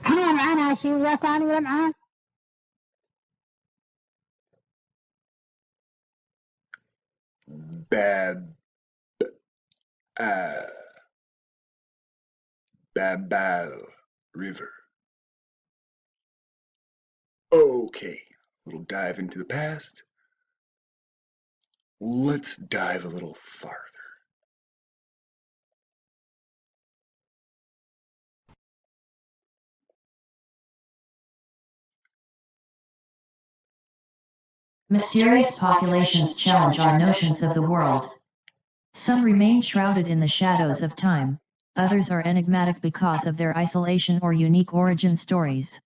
أنا معنا شيء ويا ثاني ولا معاه؟ Bab, Babal River. Okay, little dive into the past. Let's dive a little farther. Mysterious populations challenge our notions of the world. Some remain shrouded in the shadows of time, others are enigmatic because of their isolation or unique origin stories.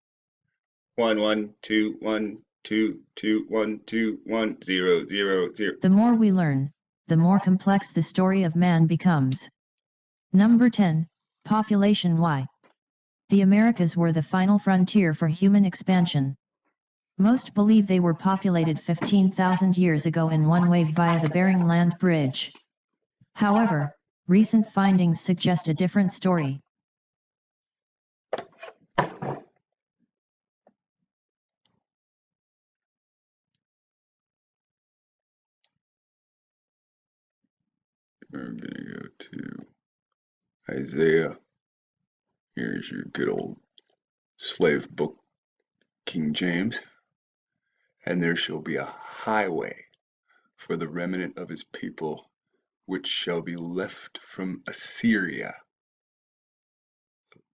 1 1 2 1 2 2 1 2 1 0 0 0. The more we learn, the more complex the story of man becomes. Number 10, Population Y. The Americas were the final frontier for human expansion. Most believe they were populated 15,000 years ago in one wave via the Bering Land Bridge. However, recent findings suggest a different story. We're gonna go to Isaiah. Here's your good old slave book, King James. And there shall be a highway for the remnant of his people, which shall be left from Assyria,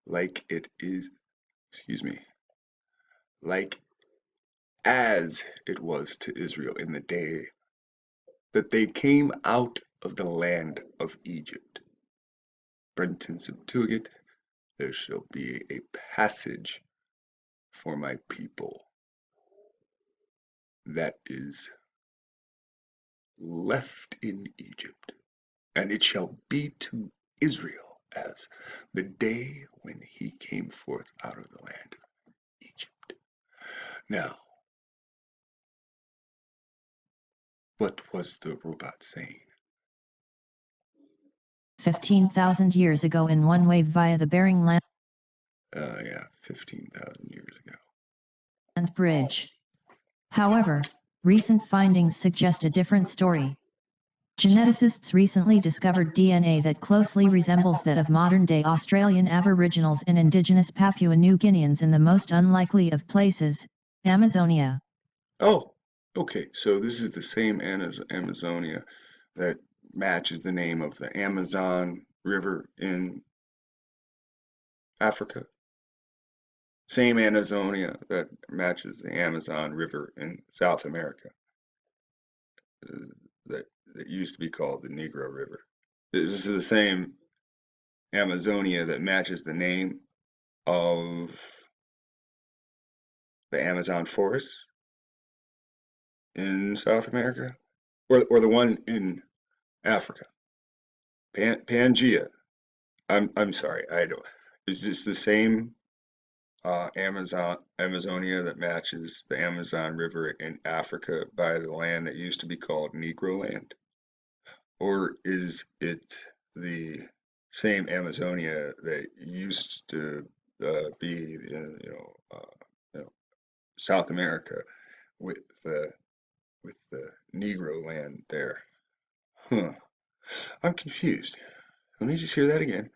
like as it was to Israel in the day that they came out of the land of Egypt. Brenton Septuagint, there shall be a passage for my people that is left in Egypt, and it shall be to Israel as the day when he came forth out of the land of Egypt. Now, what was the robot saying? 15,000 years ago in one wave via the Bering Land 15,000 years ago. Bridge. However, recent findings suggest a different story. Geneticists recently discovered DNA that closely resembles that of modern-day Australian Aboriginals and indigenous Papua New Guineans in the most unlikely of places, Amazonia. Oh, okay, so this is the same Amazonia that matches the name of the Amazon River in Africa. Same Amazonia that matches the Amazon River in South America. That used to be called the Negro River. This is the same Amazonia that matches the name of the Amazon forest in South America, or the one in Africa. Pangea. I'm sorry. I don't. Is this the same Amazonia that matches the Amazon River in Africa by the land that used to be called Negro Land? Or is it the same Amazonia that used to be, South America with the Negro land there? Huh. I'm confused. Let me just hear that again.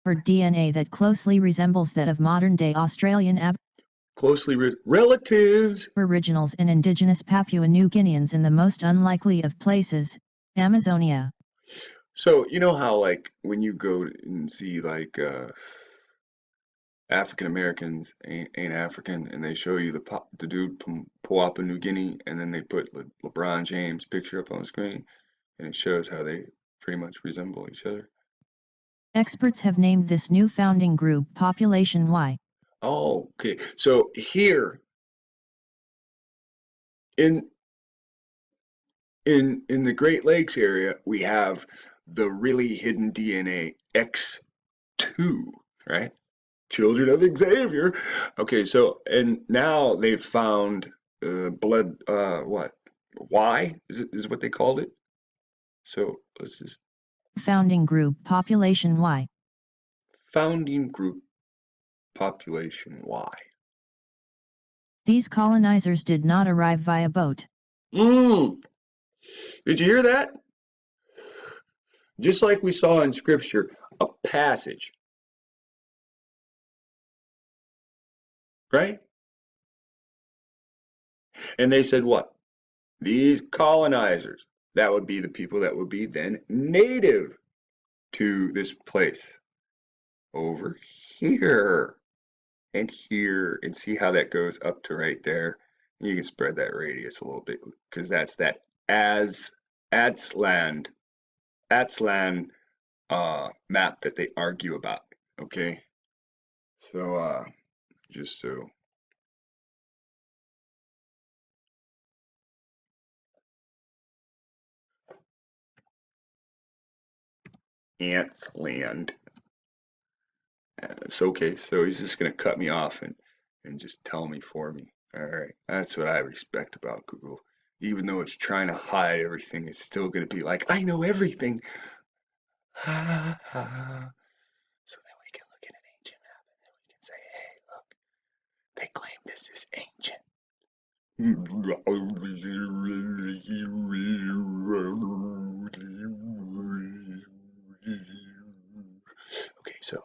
For DNA that closely resembles that of modern-day Australian relatives Aboriginals and indigenous Papua New Guineans in the most unlikely of places, Amazonia. So you know how like when you go and see like African Americans ain't African, and they show you the dude from Papua New Guinea, and then they put LeBron James' picture up on the screen, and it shows how they pretty much resemble each other. Experts have named this new founding group Population Y. Oh, okay. So here in the Great Lakes area, we have the really hidden DNA X2, right? Children of Xavier. Okay, so and now they've found blood. What? Y is what they called it. So let's just Founding group population Y. founding group population Y. These colonizers did not arrive via boat. Did you hear that? Just like we saw in Scripture, a passage. Right? And they said what? These colonizers, that would be the people that would be then native to this place. Over here and here, and see how that goes up to right there. You can spread that radius a little bit because that's that Adslan map that they argue about. Okay, so just so Ants land. So okay, so he's just gonna cut me off and just tell me for me. All right, that's what I respect about Google. Even though it's trying to hide everything, it's still gonna be like, I know everything. Ha ha. So then we can look at an ancient map and then we can say, hey, look, they claim this is ancient. Okay, so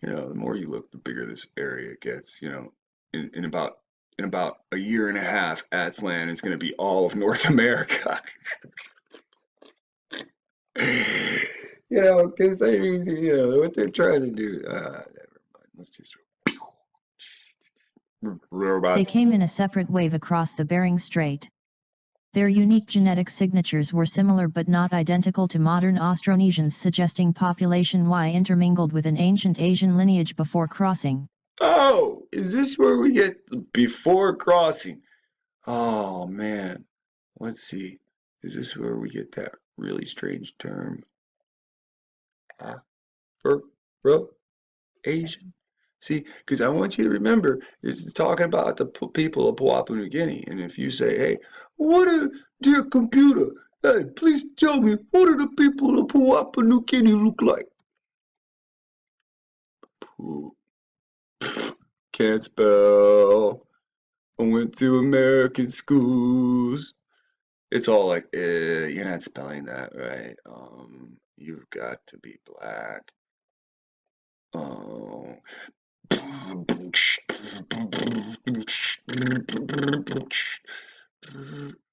the more you look, the bigger this area gets. In about a year and a half, Atslan is going to be all of North America. Because I mean, what they're trying to do. Never mind. Let's just. They came in a separate wave across the Bering Strait. Their unique genetic signatures were similar but not identical to modern Austronesians, suggesting population Y intermingled with an ancient Asian lineage before crossing. Oh, is this where we get before crossing? Oh man, let's see. Is this where we get that really strange term? Afro-Asian? See, because I want you to remember, it's talking about the people of Papua New Guinea. And if you say, hey, dear computer, hey, please tell me, what do the people of Papua New Guinea look like? Can't spell. I went to American schools. It's all like, you're not spelling that right. You've got to be black. Oh.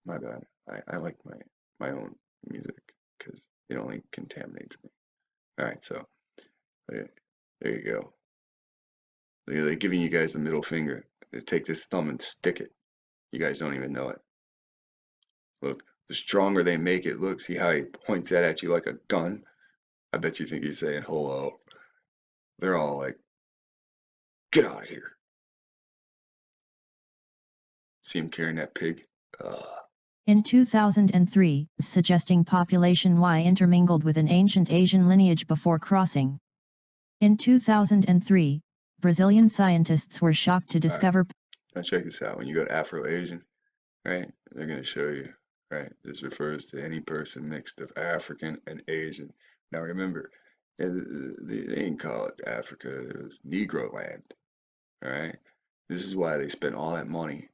My bad. I like my own music because it only contaminates me. All right, so there you go. They're giving you guys the middle finger. They take this thumb and stick it. You guys don't even know it. Look, the stronger they make it, look, see how he points that at you like a gun? I bet you think he's saying hello. They're all like, get out of here. See him carrying that pig? In 2003, suggesting population Y intermingled with an ancient Asian lineage before crossing. In 2003, Brazilian scientists were shocked to discover. Right. Now check this out. When you go to Afro-Asian, right, they're going to show you, right, this refers to any person mixed of African and Asian. Now remember, they didn't call it Africa, it was Negro land, all right? This is why they spent all that money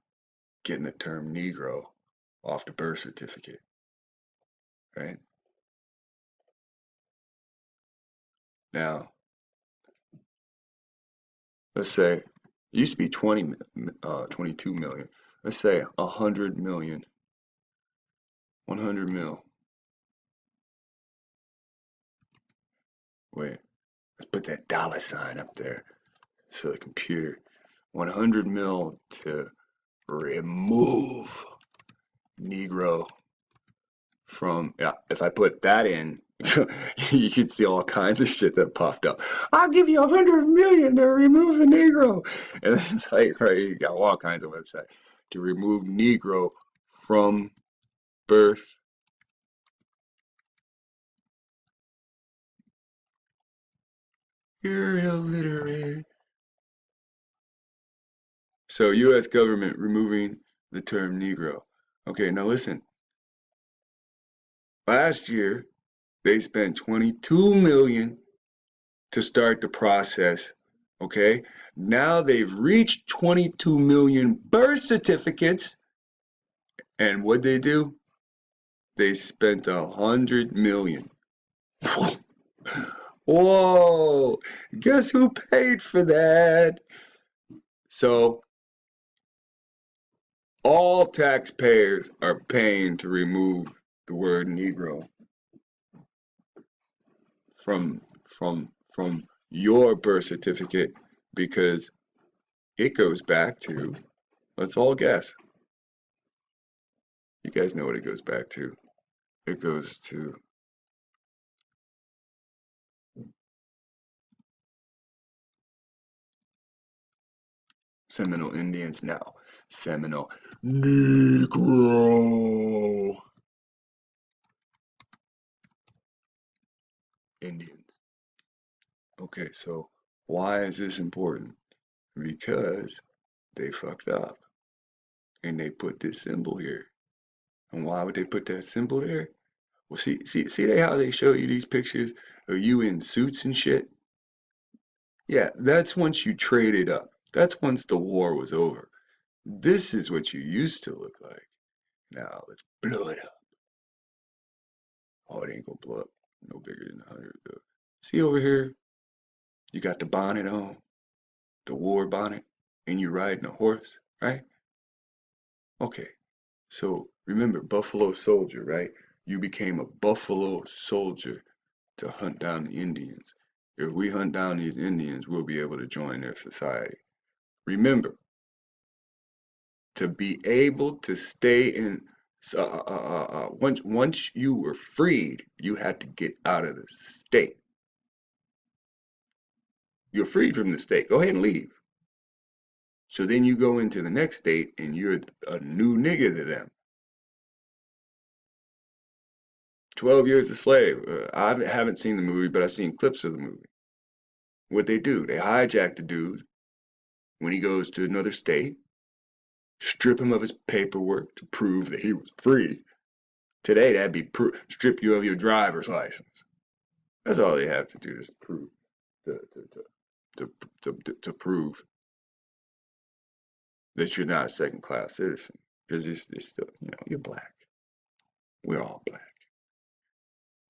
getting the term Negro off the birth certificate, right? Now, let's say it used to be 22 million. Let's say 100 million, 100 mil. Wait, let's put that dollar sign up there so the computer. 100 mil to remove Negro from, yeah, if I put that in, you could see all kinds of shit that popped up. I'll give you 100 million to remove the Negro. And then it's like, right, you got all kinds of websites to remove Negro from birth. You're illiterate. So U.S. government removing the term Negro. Okay, now listen. Last year, they spent $22 million to start the process, okay? Now they've reached 22 million birth certificates, and what they do? They spent $100 million. Whoa, guess who paid for that? So all taxpayers are paying to remove the word Negro from your birth certificate, because it goes back to, let's all guess. You guys know what it goes back to. It goes to Seminole Indians now. Seminole Negro Indians. Okay, so why is this important? Because they fucked up and they put this symbol here. And why would they put that symbol there? Well, see how they show you these pictures of you in suits and shit? Yeah, that's once you traded up. That's once the war was over. This is what you used to look like. Now let's blow it up. Oh, it ain't gonna blow up no bigger than 100 though. See over here, you got the bonnet on, the war bonnet, and you're riding a horse, right? Okay, so remember Buffalo Soldier, right? You became a Buffalo Soldier to hunt down the Indians. If we hunt down these Indians, we'll be able to join their society. Remember, to be able to stay in, once you were freed, you had to get out of the state. You're freed from the state. Go ahead and leave. So then you go into the next state and you're a new nigga to them. 12 Years a Slave. I haven't seen the movie, but I've seen clips of the movie. What they do, they hijack the dude when he goes to another state, strip him of his paperwork to prove that he was free. Today, that'd be strip you of your driver's license. That's all they have to do is prove to prove that you're not a second-class citizen, because you're still, you're black. We're all black.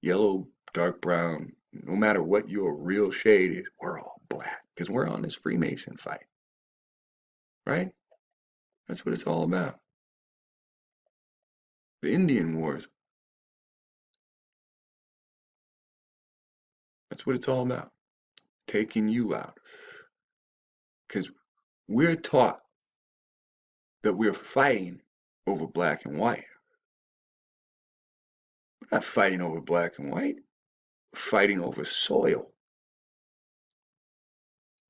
Yellow, dark brown, no matter what your real shade is, we're all black, because we're on this Freemason fight, right? That's what it's all about. The Indian Wars, that's what it's all about. Taking you out. Because we're taught that we're fighting over black and white. We're not fighting over black and white. We're fighting over soil.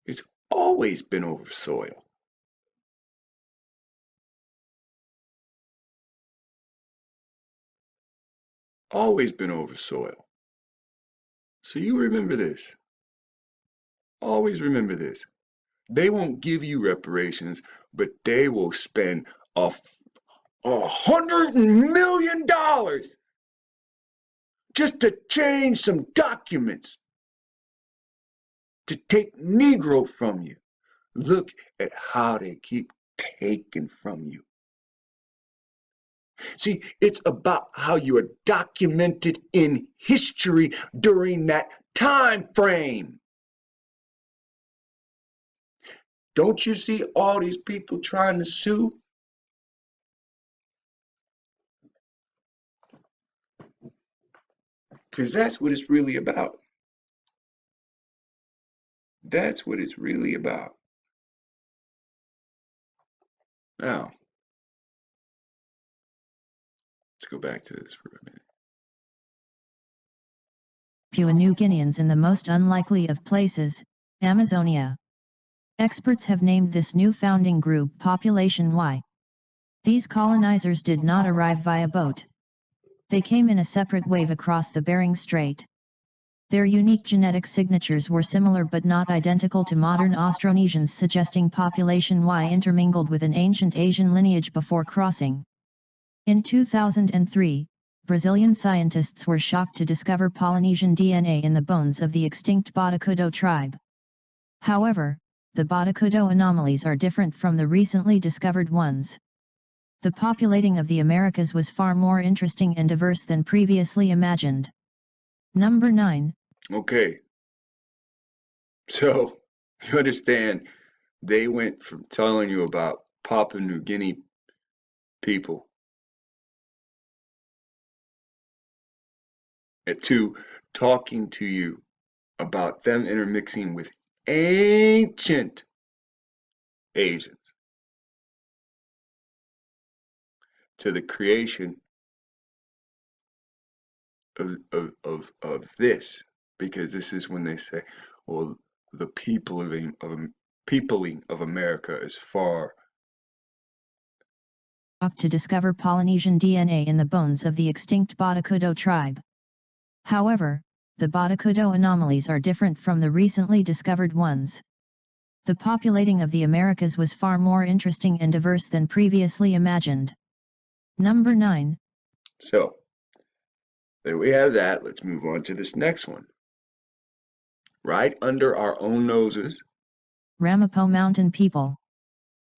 It's always been over soil. Always been over soil. So you remember this. Always remember this. They won't give you reparations, but they will spend $100 million just to change some documents to take Negro from you. Look at how they keep taking from you. See, it's about how you are documented in history during that time frame. Don't you see all these people trying to sue? Because that's what it's really about. That's what it's really about. Now, let's go back to this for a minute. Papua New Guineans in the most unlikely of places, Amazonia. Experts have named this new founding group Population Y. These colonizers did not arrive via boat. They came in a separate wave across the Bering Strait. Their unique genetic signatures were similar but not identical to modern Austronesians, suggesting Population Y intermingled with an ancient Asian lineage before crossing. In 2003, Brazilian scientists were shocked to discover Polynesian DNA in the bones of the extinct Botocudo tribe. However, the Botocudo anomalies are different from the recently discovered ones. The populating of the Americas was far more interesting and diverse than previously imagined. Number 9. Okay. So, you understand, they went from telling you about Papua New Guinea people to talking to you about them intermixing with ancient Asians, to the creation of this, because this is when they say, well, the peopling of America is far. To discover Polynesian DNA in the bones of the extinct Botocudo tribe. However, the Botocudo anomalies are different from the recently discovered ones. The populating of the Americas was far more interesting and diverse than previously imagined. Number 9. So, there we have that. Let's move on to this next one. Right under our own noses. Ramapo Mountain people.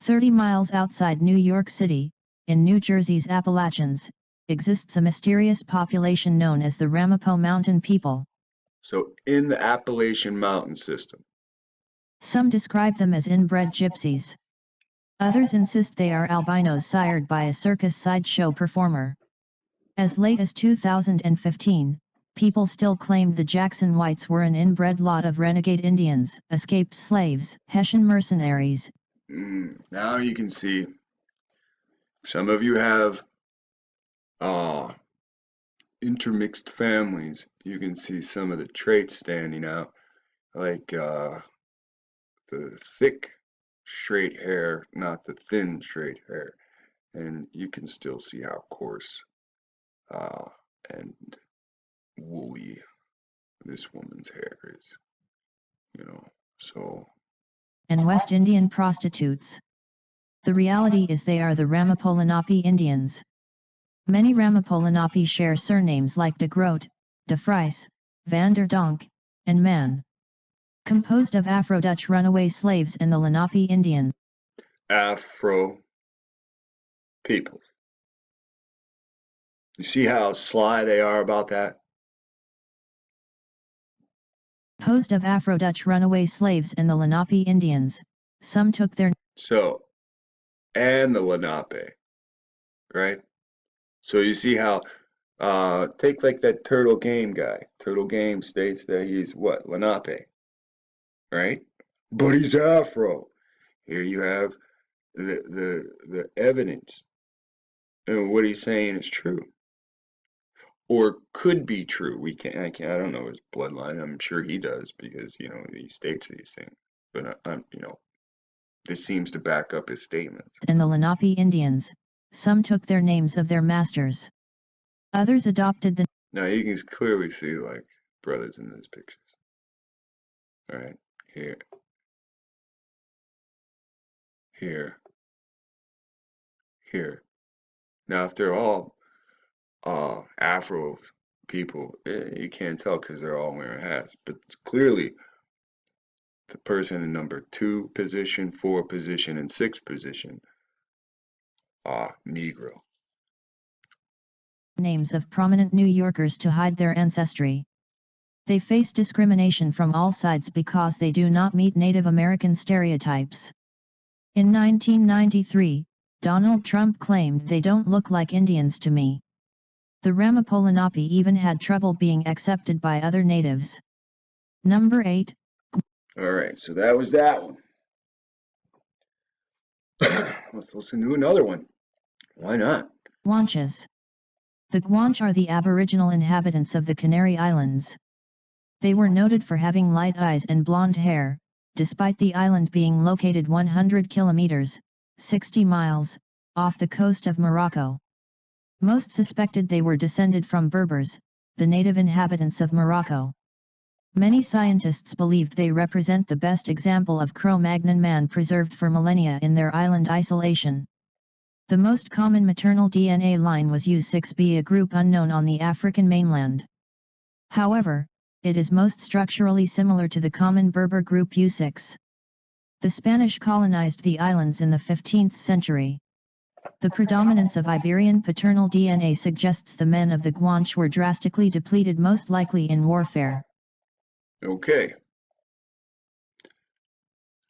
30 miles outside New York City, in New Jersey's Appalachians, exists a mysterious population known as the Ramapo Mountain people. So, in the Appalachian Mountain system. Some describe them as inbred gypsies. Others insist they are albinos sired by a circus sideshow performer. As late as 2015, people still claimed the Jackson Whites were an inbred lot of renegade Indians, escaped slaves, Hessian mercenaries. Now you can see some of you have intermixed families. You can see some of the traits standing out, like the thick straight hair, not the thin straight hair. And you can still see how coarse and woolly this woman's hair is, so. And West Indian prostitutes. The reality is they are the Ramapo Lenape Indians. Many Ramapo Lenape share surnames like de Groot, de Vries, van der Donk, and Man. Composed of Afro-Dutch runaway slaves and the Lenape Indians. Afro people. You see how sly they are about that? Composed of Afro-Dutch runaway slaves and the Lenape Indians. Some took their... So, and the Lenape, right? So you see how, take like that Turtle Game guy. Turtle Game states that he's what? Lenape, right? But he's Afro. Here you have the evidence. And what he's saying is true. Or could be true. I don't know his bloodline. I'm sure he does because, he states these things. But, this seems to back up his statements. And the Lenape Indians. Some took their names of their masters. Others adopted the... Now you can clearly see, like, brothers in those pictures. All right, here. Now, if they're all Afro people, you can't tell because they're all wearing hats. But clearly, the person in number 2 position, 4 position, and 6 position are Negro. Names of prominent New Yorkers to hide their ancestry. They face discrimination from all sides because they do not meet Native American stereotypes. In 1993, Donald Trump claimed they don't look like Indians to me. The Ramapo Lenape even had trouble being accepted by other natives. Number 8. All right, so that was that one. Let's listen to another one. Why not? Guanches. The Guanche are the aboriginal inhabitants of the Canary Islands. They were noted for having light eyes and blonde hair, despite the island being located 100 kilometers, 60 miles, off the coast of Morocco. Most suspected they were descended from Berbers, the native inhabitants of Morocco. Many scientists believed they represent the best example of Cro-Magnon man preserved for millennia in their island isolation. The most common maternal DNA line was U6b, a group unknown on the African mainland. However, it is most structurally similar to the common Berber group U6. The Spanish colonized the islands in the 15th century. The predominance of Iberian paternal DNA suggests the men of the Guanche were drastically depleted, most likely in warfare. Okay.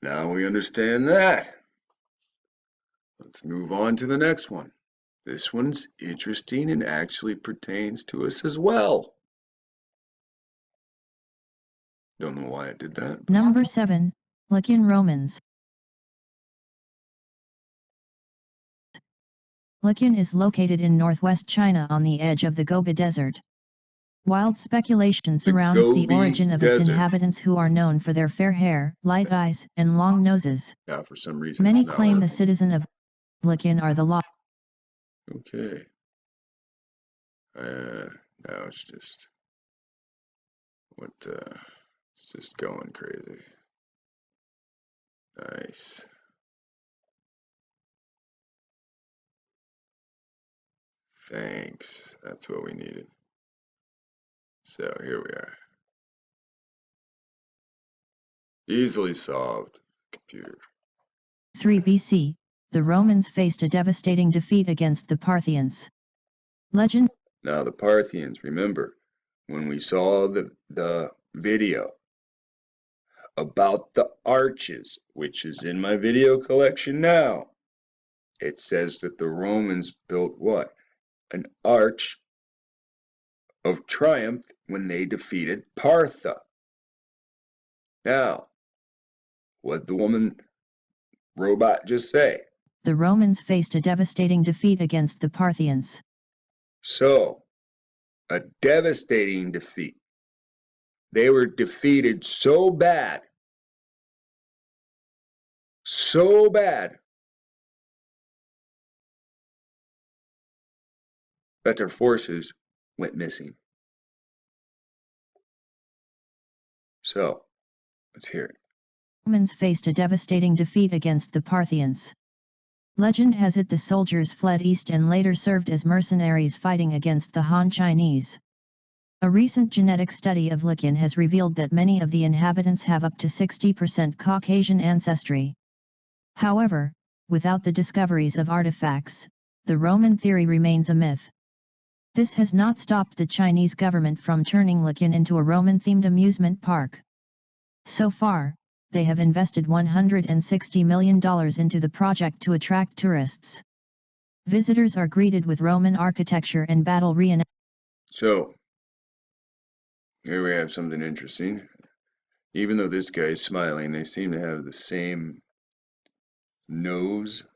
Now we understand that. Let's move on to the next one. This one's interesting and actually pertains to us as well. Don't know why I did that. Number 7, Lycian Romans. Lycian is located in northwest China on the edge of the Gobi Desert. Wild speculation surrounds the origin of its inhabitants, who are known for their fair hair, light eyes, and long noses. Now, for some reason, many claim the citizens of Lycian are the law. Okay. Now it's just it's just going crazy. Nice. Thanks. That's what we needed. So here we are. Easily solved. Computer. 3 BC, the Romans faced a devastating defeat against the Parthians. Legend. Now the Parthians, remember, when we saw the video about the arches, which is in my video collection now, it says that the Romans built what? An arch of triumph when they defeated Partha. Now, what'd the woman robot just say? The Romans faced a devastating defeat against the Parthians. So, a devastating defeat. They were defeated so bad, that their forces went missing. So, let's hear it. Romans faced a devastating defeat against the Parthians. Legend has it the soldiers fled east and later served as mercenaries fighting against the Han Chinese. A recent genetic study of Lycian has revealed that many of the inhabitants have up to 60% Caucasian ancestry. However, without the discoveries of artifacts, the Roman theory remains a myth. This has not stopped the Chinese government from turning Lycian into a Roman-themed amusement park. So far, they have invested $160 million into the project to attract tourists. Visitors are greeted with Roman architecture and battle reenactments. So, here we have something interesting. Even though this guy is smiling, they seem to have the same nose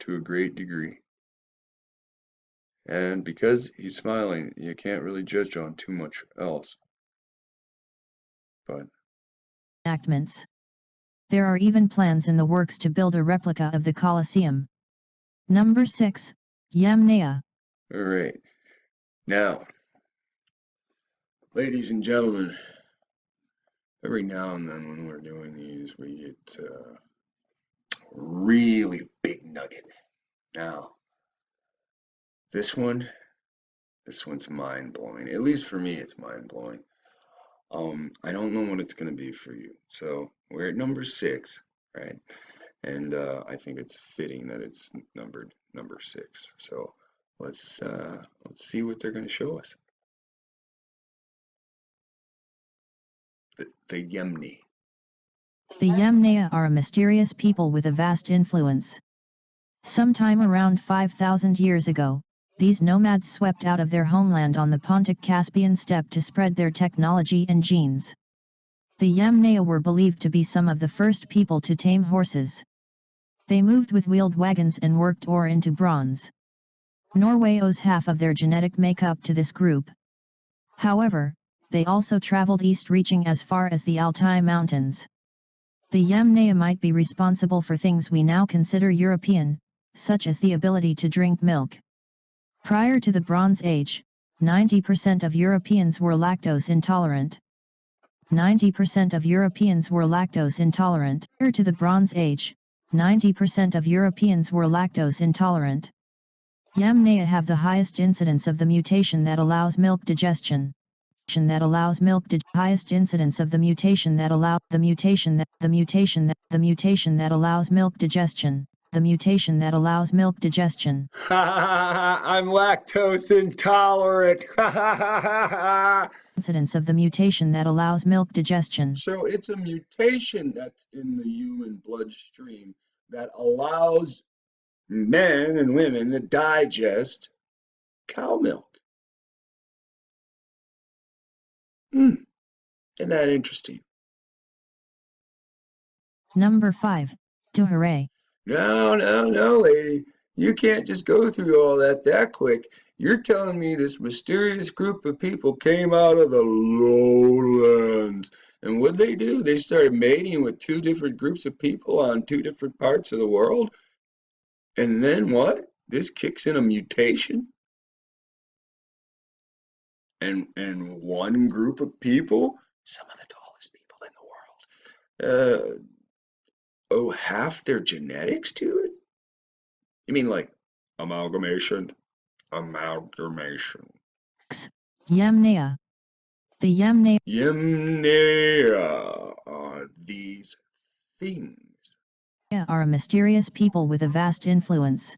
to a great degree. And because he's smiling, you can't really judge on too much else. But there are even plans in the works to build a replica of the Colosseum. Number 6, Yamnaya. All right. Now, ladies and gentlemen, every now and then when we're doing these, we get a really big nugget. Now, this one's mind-blowing. At least for me, it's mind-blowing. I don't know what it's going to be for you. So we're at number 6, right? And I think it's fitting that it's numbered number 6. So let's see what they're going to show us. The Yemeni. The Yamnaya are a mysterious people with a vast influence. Sometime around 5,000 years ago, these nomads swept out of their homeland on the Pontic-Caspian steppe to spread their technology and genes. The Yamnaya were believed to be some of the first people to tame horses. They moved with wheeled wagons and worked ore into bronze. Norway owes half of their genetic makeup to this group. However, they also traveled east, reaching as far as the Altai Mountains. The Yamnaya might be responsible for things we now consider European, such as the ability to drink milk. Prior to the Bronze Age, 90% of Europeans were lactose intolerant. 90% of Europeans were lactose intolerant. Prior to the Bronze Age, 90% of Europeans were lactose intolerant. Yamnaya have the highest incidence of the mutation that allows milk digestion. Highest incidence of the mutation that allows milk digestion. The mutation that allows milk digestion. I'm lactose intolerant. Incidence of the mutation that allows milk digestion. So it's a mutation that's in the human bloodstream that allows men and women to digest cow milk. Isn't that interesting? Number 5. Hooray. No, lady. You can't just go through all that quick. You're telling me this mysterious group of people came out of the lowlands. And what'd they do? They started mating with two different groups of people on two different parts of the world. And then what? This kicks in a mutation? And one group of people, some of the tallest people in the world, owe half their genetics to it? You mean like amalgamation? Amalgamation. Yamnaya. The Yamnaya are these things. Are a mysterious people with a vast influence.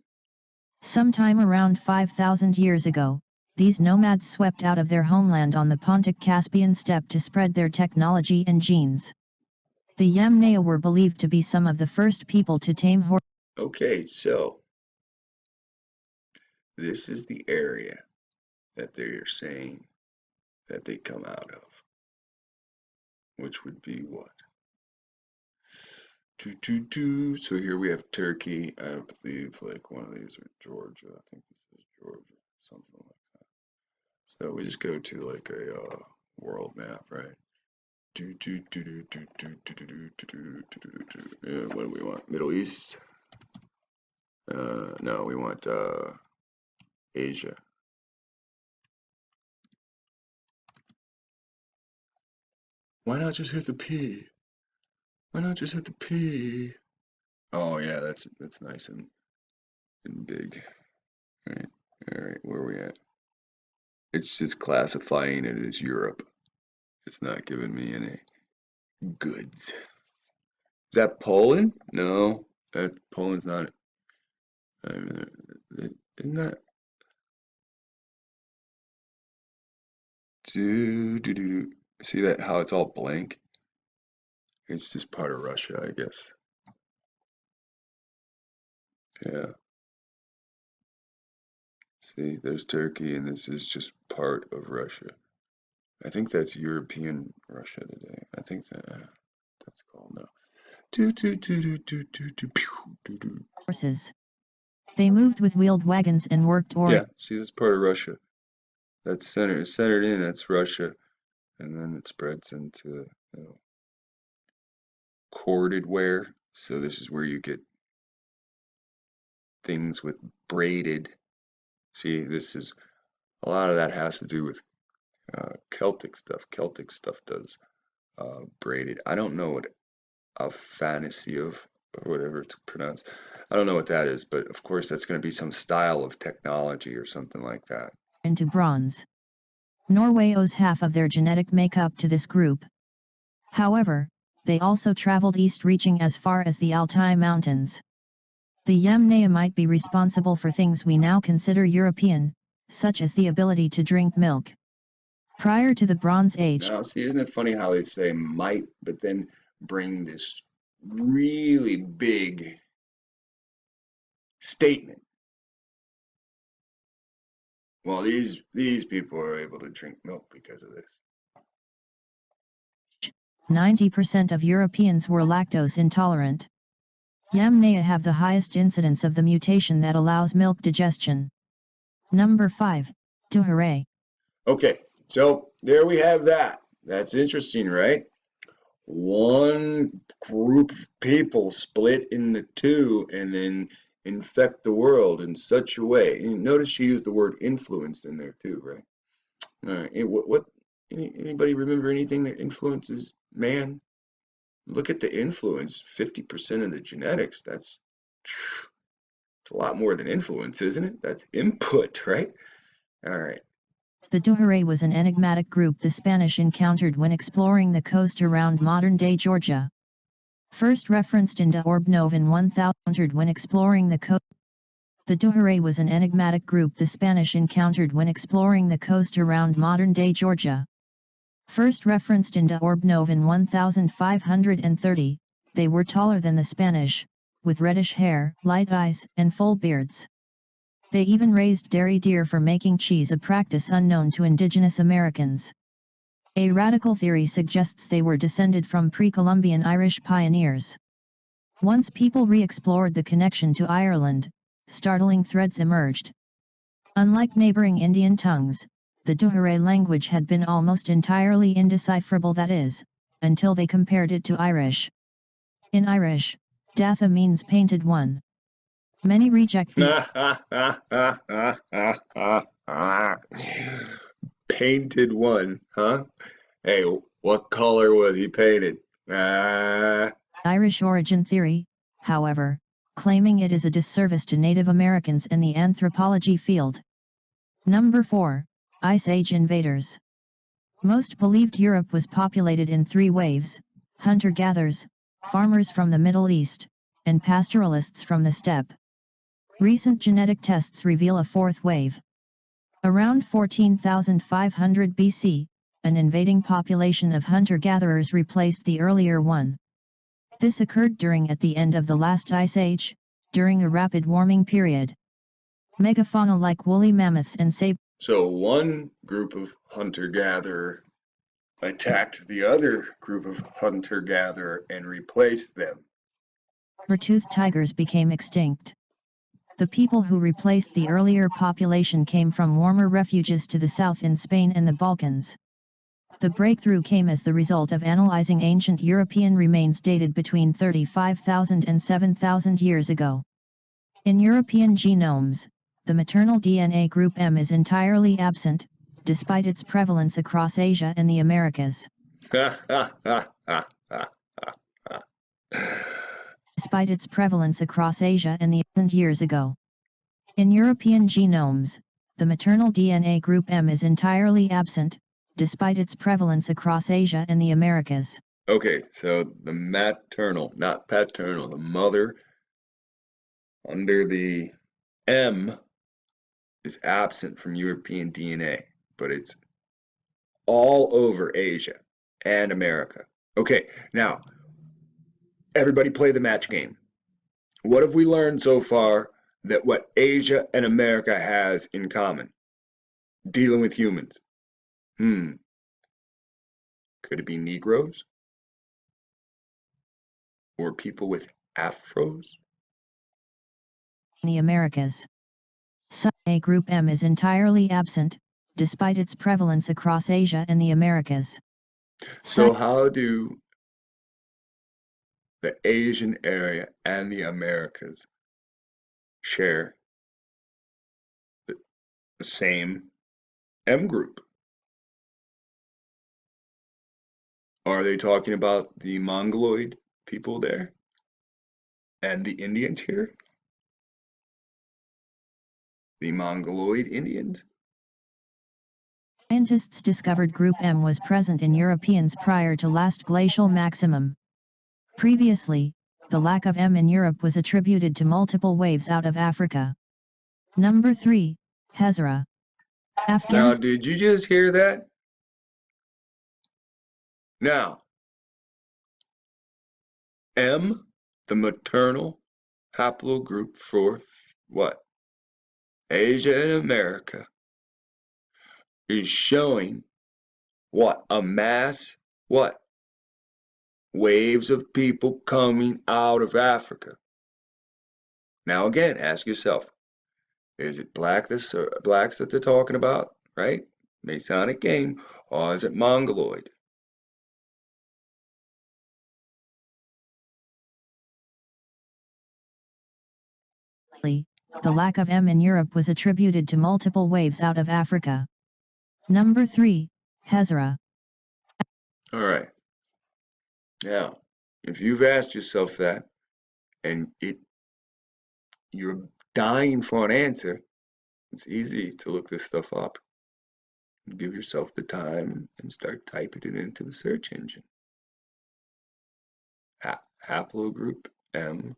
Sometime around 5,000 years ago, these nomads swept out of their homeland on the Pontic-Caspian steppe to spread their technology and genes. The Yamnaya were believed to be some of the first people to tame horses. Okay, so this is the area that they're saying that they come out of, which would be what? So here we have Turkey. I believe like one of these are Georgia. I think this is Georgia, something like that. So we just go to like a world map, right? What do we want? Middle East? No, we want Asia. Why not just hit the P? Why not just hit the P? Oh yeah, that's nice and big. All right, where are we at? It's just classifying it as Europe. It's not giving me any goods. Is that Poland? No, Poland's not. Isn't that? See that how it's all blank? It's just part of Russia, I guess. Yeah. See, there's Turkey, and this is just part of Russia. I think that's European Russia today. I think that's called now. Horses. They moved with wheeled wagons and worked Yeah, see, that's part of Russia. That's centered in, that's Russia. And then it spreads into, corded wear. So this is where you get things with braided. See, this is a lot of that has to do with Celtic stuff. Celtic stuff does braided. I don't know what a fantasy of or whatever it's pronounced. I don't know what that is, but of course that's going to be some style of technology or something like that. into bronze. Norway owes half of their genetic makeup to this group. However, they also traveled east, reaching as far as the Altai Mountains. The Yamnaya might be responsible for things we now consider European, such as the ability to drink milk. Prior to the Bronze Age. Now, see, isn't it funny how they say might, but then bring this really big statement? Well, these people are able to drink milk because of this. 90% of Europeans were lactose intolerant. Yamnaya have the highest incidence of the mutation that allows milk digestion. Number 5. Hooray. Okay, so there we have that. That's interesting, right? One group of people split into two and then infect the world in such a way. And notice she used the word influence in there too, right? All right. Anybody remember anything that influences man? Look at the influence, 50% of the genetics. That's It's a lot more than influence, isn't it? That's input, right? All right. The Duhare was an enigmatic group the Spanish encountered when exploring the coast around modern-day Georgia. First referenced in De Orbnov in 1000 when exploring the coast. The Duhare was an enigmatic group the Spanish encountered when exploring the coast around modern-day Georgia. First referenced in De Orbnov in 1530, they were taller than the Spanish, with reddish hair, light eyes, and full beards. They even raised dairy deer for making cheese, a practice unknown to indigenous Americans. A radical theory suggests they were descended from pre-Columbian Irish pioneers. Once people re-explored the connection to Ireland, startling threads emerged. Unlike neighboring Indian tongues, the Duhare language had been almost entirely indecipherable, that is, until they compared it to Irish. In Irish, Datha means painted one. Many reject the Painted one, huh? Hey, what color was he painted? Irish origin theory, however, claiming it is a disservice to Native Americans and the anthropology field. Number 4. Ice Age invaders. Most believed Europe was populated in 3 waves: hunter-gatherers, farmers from the Middle East, and pastoralists from the steppe. Recent genetic tests reveal a 4th wave. Around 14,500 BC, an invading population of hunter-gatherers replaced the earlier one. This occurred at the end of the last ice age, during a rapid warming period. Megafauna like woolly mammoths and saber. So one group of hunter-gatherer attacked the other group of hunter-gatherer and replaced them. Saber-toothed tigers became extinct. The people who replaced the earlier population came from warmer refuges to the south in Spain and the Balkans. The breakthrough came as the result of analyzing ancient European remains dated between 35,000 and 7,000 years ago. In European genomes, the maternal DNA group M is entirely absent, despite its prevalence across Asia and the Americas. Despite its prevalence across Asia and the years ago. In European genomes, the maternal DNA group M is entirely absent, despite its prevalence across Asia and the Americas. Okay, so the maternal, not paternal, the mother under the M is absent from European DNA, but it's all over Asia and America. Okay, now, everybody play the match game. What have we learned so far that what Asia and America has in common? Dealing with humans. Could it be Negroes? Or people with afros? In the Americas, A group M is entirely absent, despite its prevalence across Asia and the Americas. So how do the Asian area and the Americas share the same M group? Are they talking about the Mongoloid people there and the Indians here? The Mongoloid Indians? Scientists discovered group M was present in Europeans prior to last glacial maximum. Previously, the lack of M in Europe was attributed to multiple waves out of Africa. Number 3, Hazara. Now, did you just hear that? Now, M, the maternal haplogroup for what? Asia and America, is showing what? A mass, what? Waves of people coming out of Africa. Now again, ask yourself, is it blacks that they're talking about, right? Masonic game, or is it Mongoloid? The lack of M in Europe was attributed to multiple waves out of Africa. Number 3, Hazara. All right. Now, if you've asked yourself that, and you're dying for an answer, it's easy to look this stuff up. Give yourself the time and start typing it into the search engine. Haplogroup M,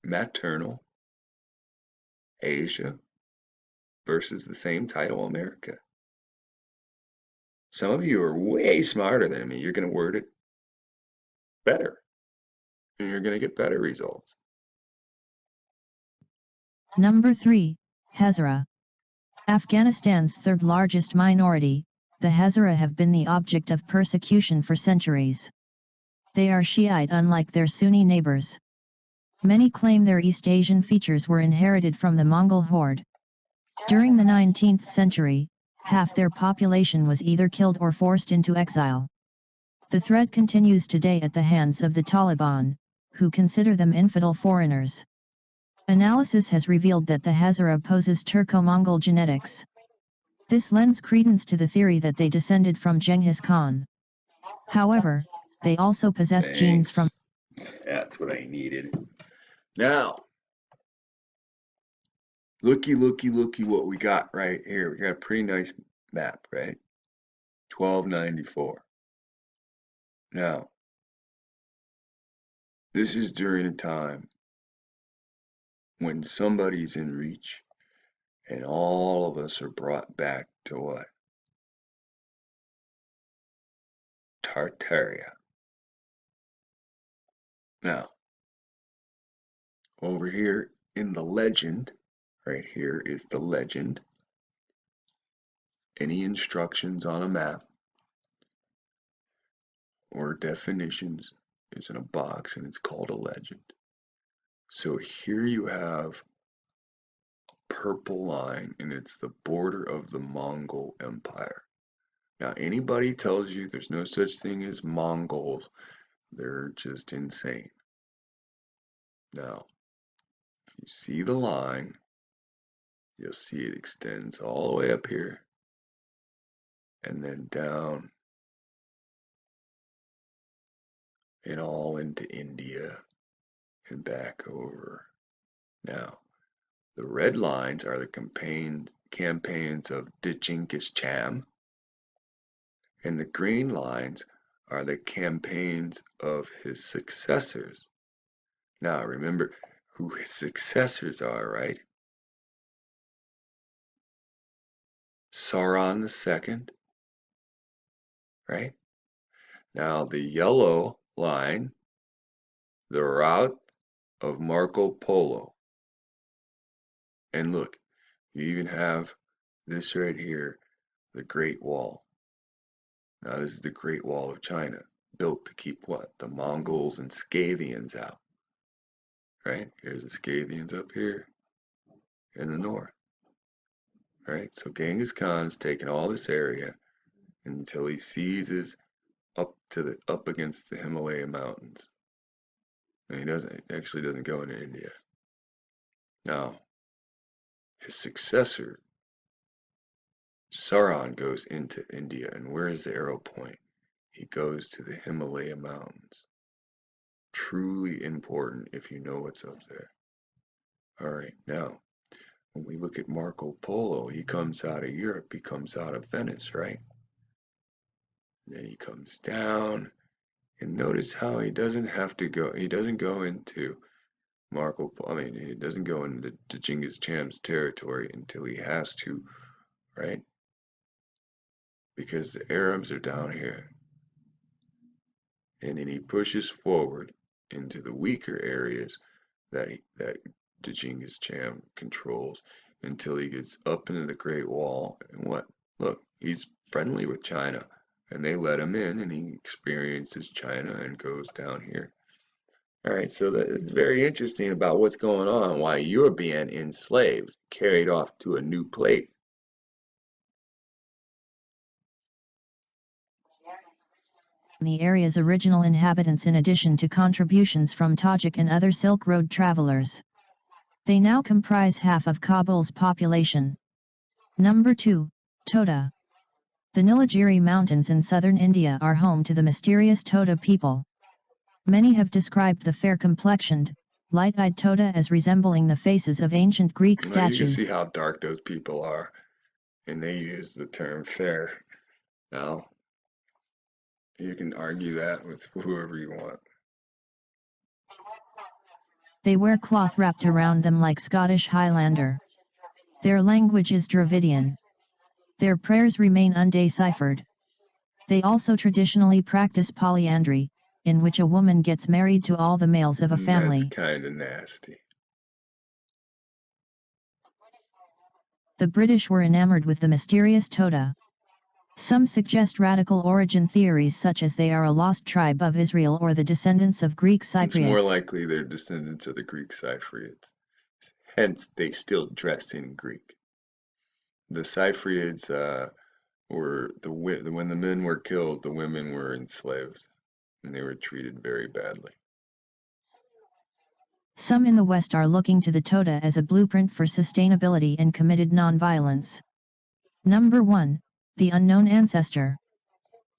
maternal, Asia versus the same title, America. Some of you are way smarter than me. You're going to word it better, and you're going to get better results. Number 3, Hazara. Afghanistan's third largest minority, the Hazara have been the object of persecution for centuries. They are Shiite unlike their Sunni neighbors. Many claim their East Asian features were inherited from the Mongol horde. During the 19th century, half their population was either killed or forced into exile. The threat continues today at the hands of the Taliban, who consider them infidel foreigners. Analysis has revealed that the Hazara possess Turco-Mongol genetics. This lends credence to the theory that they descended from Genghis Khan. However, they also possess genes from... That's what I needed. Now, looky what we got right here. We got a pretty nice map, right? 1294. Now, this is during a time when somebody's in reach and all of us are brought back to what? Tartaria. Now, over here in the legend, right here is the legend. Any instructions on a map or definitions is in a box and it's called a legend. So here you have a purple line and it's the border of the Mongol Empire. Now anybody tells you there's no such thing as Mongols, they're just insane. Now, if you see the line, you'll see it extends all the way up here and then down and all into India and back over. Now, the red lines are the campaigns of Genghis Khan, and the green lines are the campaigns of his successors. Now, remember who his successors are, right? Sauron II, right? Now, the yellow line, the route of Marco Polo. And look, you even have this right here, the Great Wall. Now, this is the Great Wall of China, built to keep what? The Mongols and Scythians out. Right? Here's the Scythians up here in the north. Right? So Genghis Khan's taken all this area until he seizes up against the Himalaya mountains. And he doesn't go into India. Now, his successor, Sauron, goes into India, and where is the arrow point? He goes to the Himalaya mountains. Truly important if you know what's up there. Alright, now, when we look at Marco Polo, he comes out of Europe, he comes out of Venice, right? Then he comes down, and notice how he doesn't go into he doesn't go into Genghis Khan's territory until he has to, right? Because the Arabs are down here. And then he pushes forward into the weaker areas that Genghis Khan controls until he gets up into the Great Wall. And what? Look, he's friendly with China, and they let him in, and he experiences China and goes down here. All right, so that is very interesting about what's going on, why you're being enslaved, carried off to a new place. The area's original inhabitants, in addition to contributions from Tajik and other Silk Road travelers. They now comprise half of Kabul's population. Number 2, Toda. The Nilgiri Mountains in southern India are home to the mysterious Toda people. Many have described the fair-complexioned, light-eyed toda as resembling the faces of ancient Greek Well, you can statues. see how dark those people are, and they use the term fair. Now, you can argue that with whoever you want. They wear cloth wrapped around them like Scottish Highlander. Their language is Dravidian. Their prayers remain undeciphered. They also traditionally practice polyandry, in which a woman gets married to all the males of a family. That's kind of nasty. The British were enamored with the mysterious toda. Some suggest radical origin theories such as they are a lost tribe of Israel or the descendants of Greek Cypriots. It's more likely they're descendants of the Greek Cypriots. Hence, they still dress in Greek. The Cypriots were when the men were killed, the women were enslaved, and they were treated very badly. Some in the West are looking to the toda as a blueprint for sustainability and committed nonviolence. Number 1, the unknown ancestor.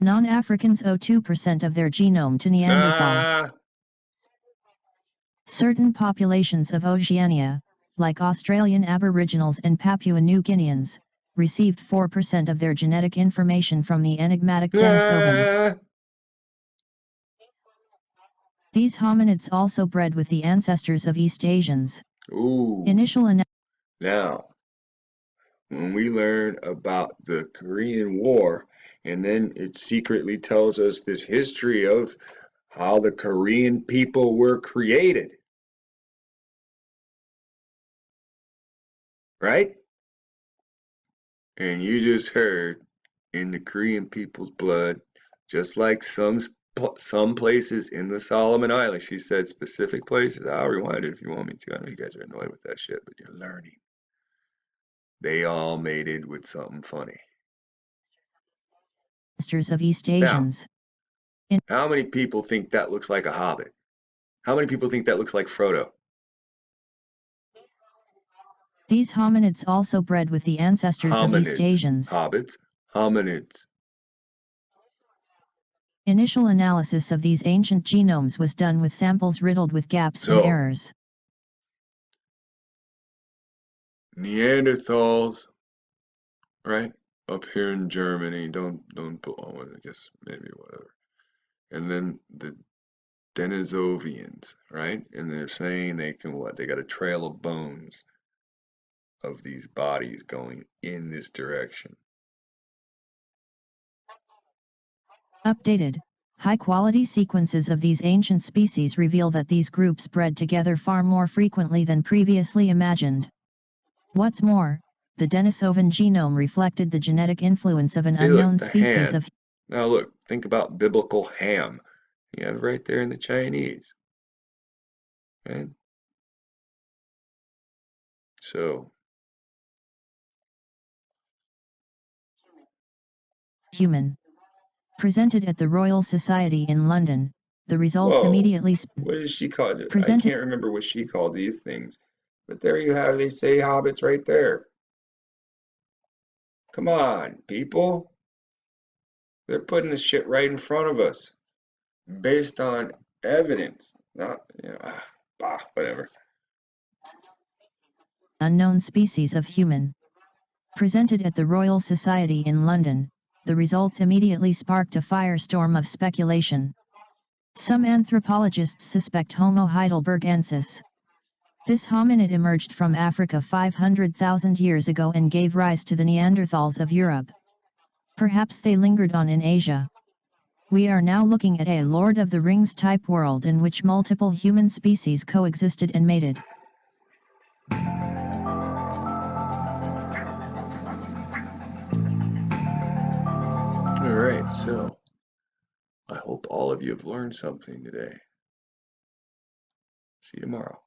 Non-Africans owe 2% of their genome to Neanderthals. Certain populations of Oceania, like Australian Aboriginals and Papua New Guineans, received 4% of their genetic information from the enigmatic Denisovans. These hominids also bred with the ancestors of East Asians. Ooh. Now, when we learn about the Korean War, and then it secretly tells us this history of how the Korean people were created. Right? And you just heard, in the Korean people's blood, just like some places in the Solomon Islands. She said specific places. I'll rewind it if you want me to. I know you guys are annoyed with that shit, but you're learning. They all mated with something funny. Of East Asians. Now, how many people think that looks like a hobbit? How many people think that looks like Frodo? These hominids also bred with the ancestors of East Asians. Hobbits, hominids. Initial analysis of these ancient genomes was done with samples riddled with gaps and errors. Neanderthals, right? Up here in Germany, don't put on with it, I guess maybe whatever. And then the Denisovians, right? And they're saying they can they got a trail of bones of these bodies going in this direction. Updated, high-quality sequences of these ancient species reveal that these groups bred together far more frequently than previously imagined. What's more, the Denisovan genome reflected the genetic influence of an unknown species of... Now look, think about biblical ham. You have right there in the Chinese. Okay? So... Human. Presented at the Royal Society in London, the results immediately... What does she call it? I can't remember what she called these things. But there you have, they say hobbits right there. Come on, people. They're putting this shit right in front of us. Based on evidence. Not, whatever. Unknown species of human. Presented at the Royal Society in London, the results immediately sparked a firestorm of speculation. Some anthropologists suspect Homo heidelbergensis. This hominid emerged from Africa 500,000 years ago and gave rise to the Neanderthals of Europe. Perhaps they lingered on in Asia. We are now looking at a Lord of the Rings type world in which multiple human species coexisted and mated. Alright, so I hope all of you have learned something today. See you tomorrow.